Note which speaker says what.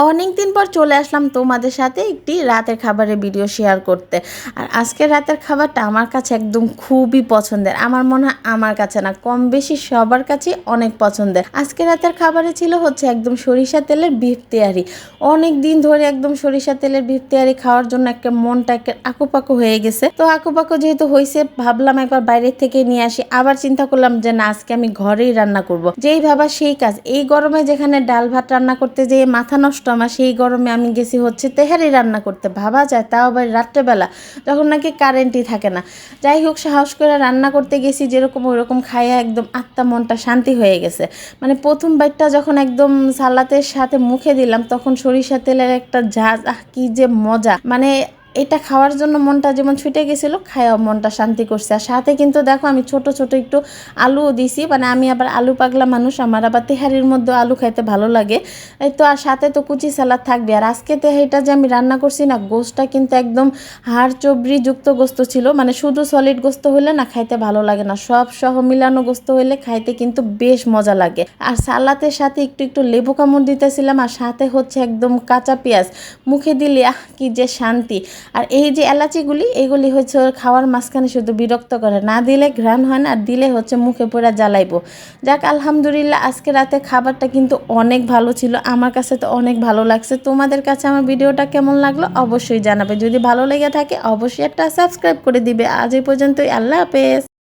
Speaker 1: অনেক দিন পর চলে আসলাম তোমাদের সাথে একটি রাতের খাবারের ভিডিও শেয়ার করতে। আর আজকের রাতের খাবারটা আমার কাছে একদম খুবই পছন্দের। আমার মনে হয় আমার কাছে না, কম বেশি সবার কাছেই অনেক পছন্দের। আজকের রাতের খাবারে ছিল হচ্ছে একদম সরিষা তেলের বিফ তেহারি। অনেক দিন ধরে একদম সরিষা তেলের বিফ তেহারি খাওয়ার জন্য একটা মনটা একটা আকুপাকু হয়ে গেছে। তো আকুপাকু যেহেতু হয়েছে, ভাবলাম একবার বাইরের থেকে নিয়ে আসি। আবার চিন্তা করলাম যে না, আজকে আমি ঘরেই রান্না করব। যেই ভাবা সেই কাজ। এই গরমে যেখানে ডাল ভাত রান্না করতে যেয়ে মাথা নষ্ট আমার, সেই গরমে আমি গেছি হচ্ছে তেহারি রান্না করতে। ভাবা যায়, তাও আবার রাত্রেবেলা যখন নাকি কারেন্টই থাকে না। যাই হোক, সাহস করে রান্না করতে গেছি, যেরকম ওইরকম খাইয়া একদম আত্মা মনটা শান্তি হয়ে গেছে। মানে প্রথম বাইটটা যখন একদম সালাতের সাথে মুখে দিলাম, তখন সরিষা তেলের একটা ঝাঁজ, কি যে মজা! মানে এটা খাওয়ার জন্য মনটা যেমন ছুটে গেছিলো, খাওয়া মনটা শান্তি করছে। আর সাথে কিন্তু দেখো আমি ছোট ছোট একটু আলুও দিছি। মানে আমি আবার আলু পাগলা মানুষ, আমার আবার তেহারির মধ্যে আলু খাইতে ভালো লাগে। এই তো, আর সাথে তো কুচি সালাদ থাকবে। আর আজকে তেহারিটা যে আমি রান্না করছি না, গোস্তটা কিন্তু একদম হাড় চবড়ি যুক্ত গোস্ত ছিল। মানে শুধু সলিড গোস্ত হলে না খাইতে ভালো লাগে না, সব সহ মিলানো গোস্ত হলে খাইতে কিন্তু বেশ মজা লাগে। আর সালাতের সাথে একটু একটু লেবু কামড় দিতেছিলাম, আর সাথে হচ্ছে একদম কাঁচা পেঁয়াজ। মুখে দিলে কি যে শান্তি! আর এই যে এলাচিগুলি, এগুলি হচ্ছে খাওয়ার মাঝখানে শুধু বিরক্ত করে, না দিলে ঘ্রাণ হয় না, আর দিলে হচ্ছে মুখে পুরা জ্বালাইবো। যাক, আলহামদুলিল্লাহ আজকে রাতে খাবারটা কিন্তু অনেক ভালো ছিল। আমার কাছে তো অনেক ভালো লাগছে। তোমাদের কাছে আমার ভিডিওটা কেমন লাগলো অবশ্যই জানাবে। যদি ভালো লেগে থাকে অবশ্যই একটা সাবস্ক্রাইব করে দিবে। আজ এই পর্যন্তই, আল্লাহ হাফেজ।